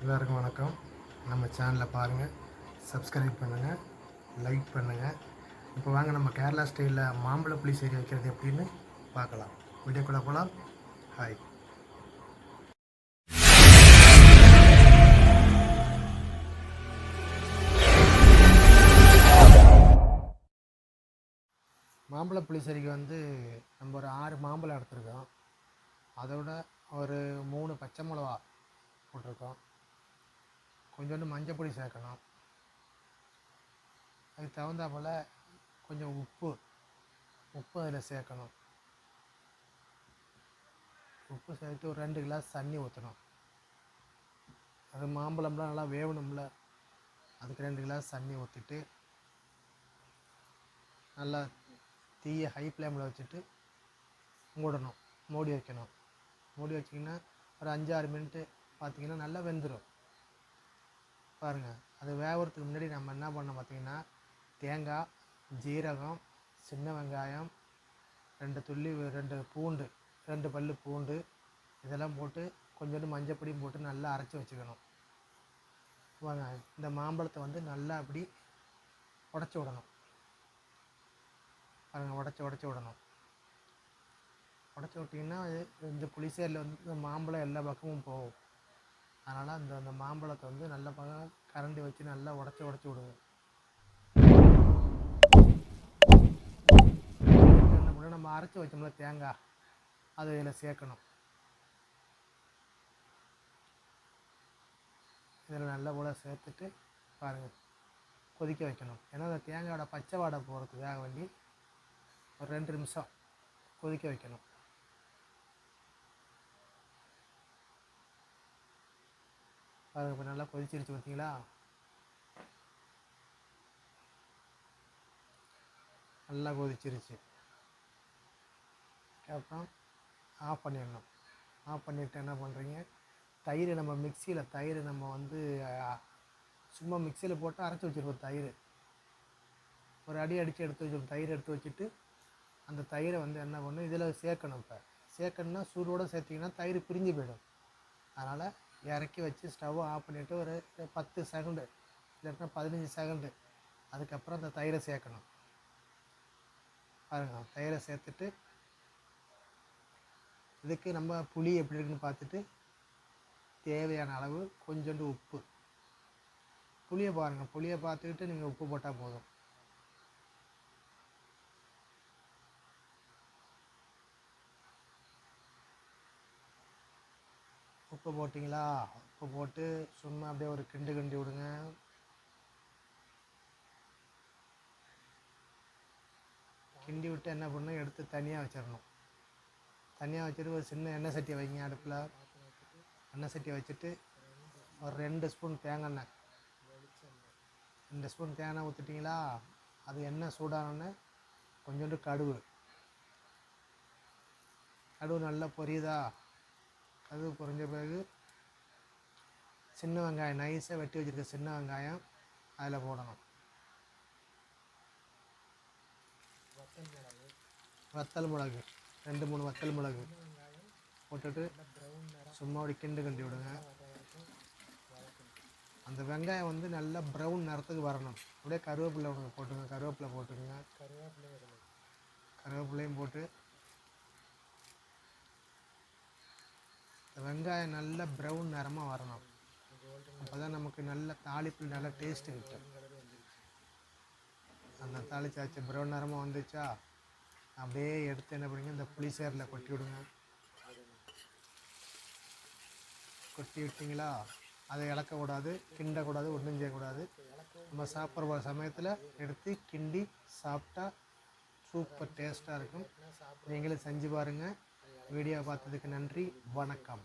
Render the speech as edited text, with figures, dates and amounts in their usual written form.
எல்லாருக்கும் வணக்கம். நம்ம சேனலில் பாருங்கள், சப்ஸ்கிரைப் பண்ணுங்கள், லைக் பண்ணுங்கள். இப்போ வாங்க நம்ம கேரளா ஸ்டைலில் மாம்பழ புளிசேரி வைக்கிறது எப்படின்னு பார்க்கலாம். வீடியோக்குள்ளே போகலாம். ஹாய். மாம்பழ புளிசேரிக்கு நம்ம ஒரு 6 மாம்பழம் எடுத்துருக்கோம். அதோட ஒரு 3 பச்சை மிளகா போட்டிருக்கோம். கொஞ்சோண்டு மஞ்சள் பொடி சேர்க்கணும். அதுக்கு தகுந்தாப்பில் கொஞ்சம் உப்பு அதில் சேர்க்கணும். உப்பு சேர்த்து ஒரு 2 கிளாஸ் தண்ணி ஊற்றணும். அது மாம்பழம்லாம் நல்லா வேகணும்ல, அதுக்கு 2 கிளாஸ் தண்ணி ஊற்றிட்டு நல்லா தீயை ஹை ஃப்ளேமில் வச்சுட்டு மூடணும், மூடி வைக்கணும். மூடி வச்சிங்கன்னா ஒரு 5-6 மினிட்டு பார்த்திங்கன்னா நல்லா வெந்துடும். பாருங்கள், அது வேகிறதுக்கு முன்னாடி நம்ம என்ன பண்ணோம் பார்த்திங்கன்னா, தேங்காய், ஜீரகம், சின்ன வெங்காயம், 2 பூண்டு, 2 பல் பூண்டு இதெல்லாம் போட்டு கொஞ்சோண்டு மஞ்சள் பொடியும் போட்டு நல்லா அரைச்சி வச்சுக்கணும். வாங்க, இந்த மாம்பழத்தை நல்லா அப்படி உடச்சி விடணும். பாருங்கள், உடச்சி விடணும். உடச்சி விட்டிங்கன்னா இந்த புளிசேரியில் இந்த மாம்பழம் எல்லா பக்கமும் போகும். அதனால் அந்த மாம்பழத்தை நல்ல பக்கம் கரண்டி வச்சு நல்லா உடச்சி விடுங்க. என்ன பண்ண, நம்ம அரைச்சி வச்சோம்ல தேங்காய், அதை இதில் சேர்க்கணும். இதில் நல்லா கூட சேர்த்துட்டு பாருங்கள், கொதிக்க வைக்கணும். ஏன்னா அந்த தேங்காயோட பச்சை வாடை போகிறதுக்காக வேண்டி ஒரு 2 நிமிஷம் கொதிக்க வைக்கணும். பாருங்கள், இப்போ நல்லா கொதிச்சிருச்சு பார்த்தீங்களா? நல்லா கொதிச்சிருச்சு. அப்புறம் ஆஃப் பண்ணிடணும். ஆஃப் பண்ணிவிட்டு என்ன பண்ணுறீங்க, தயிர் நம்ம சும்மா மிக்சியில் போட்டு அரைச்சி வச்சுருப்போம். தயிர் ஒரு அடி அடித்து எடுத்து வச்சுருப்போம். தயிர் எடுத்து வச்சுட்டு அந்த தயிரை என்ன பண்ணணும், இதில் சேர்க்கணும். இப்போ சேர்க்கணுன்னா சூடோடு சேர்த்திங்கன்னா தயிர் பிரிஞ்சு போயிடும். அதனால் இறக்கி வச்சு ஸ்டவ்வை ஆஃப் பண்ணிவிட்டு ஒரு 10 செகண்டு இல்லைன்னா 15 செகண்டு அதுக்கப்புறம் அந்த தயிரை சேர்க்கணும். பாருங்கள், தயிரை சேர்த்துட்டு இதுக்கு நம்ம புளி எப்படி இருக்குன்னு பார்த்துட்டு தேவையான அளவு கொஞ்சோண்டு உப்பு. புளியை பாருங்கள், புளியை பார்த்துக்கிட்டு நீங்கள் உப்பு போட்டால் போதும். உப்பு போட்டிங்களா? உப்பு போட்டு சும்மா அப்படியே ஒரு கிண்டி விடுங்க. கிண்டி விட்டு என்ன பண்ணணும், எடுத்து தனியாக வச்சிடணும். தனியாக வச்சுட்டு ஒரு சின்ன எண்ணெய் சட்டியை வைங்க. அடுப்பில் எண்ணெய் சட்டியை வச்சுட்டு ஒரு 2 ஸ்பூன் தேங்காய் எண்ணெய், 2 ஸ்பூன் தேங்காய் எண்ணெய் ஊற்றிட்டிங்களா? அது எண்ணெய் சூடானோடனே கொஞ்சோண்டு கடுகு நல்லா பொரியுதா? கடுகு பொரிஞ்ச பிறகு சின்ன வெங்காயம், நைஸாக வெட்டி வச்சுருக்க சின்ன வெங்காயம் அதில் போடணும். வத்தல் மிளகு 2-3 வத்தல் மிளகு போட்டுட்டு சும்மா அப்படி கிண்டி விடுங்க. அந்த வெங்காயம் நல்லா ப்ரௌன் நிறத்துக்கு வரணும். அப்படியே கருவேப்பிலை போட்டுங்க. கருவேப்பிலையும் போட்டு வெங்காயம் நல்லா ப்ரௌன் நிறமாக வரணும். அப்போ தான் நமக்கு நல்ல தாளிப்பு நல்ல டேஸ்ட்டு கிட்டும். அந்த தாளிச்சாச்சு ப்ரௌன் நிறமாக வந்துச்சா, அப்படியே எடுத்து என்ன பண்ணுங்க, இந்த புளிசேரில் கொட்டி விடுங்க. கொட்டி விட்டிங்களா? அதை இழக்கக்கூடாது, கிண்டக்கூடாது, ஒன்றும் செய்யக்கூடாது. நம்ம சாப்பிட்ற சமயத்தில் எடுத்து கிண்டி சாப்பிட்டா சூப்பர் டேஸ்ட்டாக இருக்கும். நீங்களும் செஞ்சு பாருங்கள். வீடியோ பார்த்ததுக்கு நன்றி. வணக்கம்.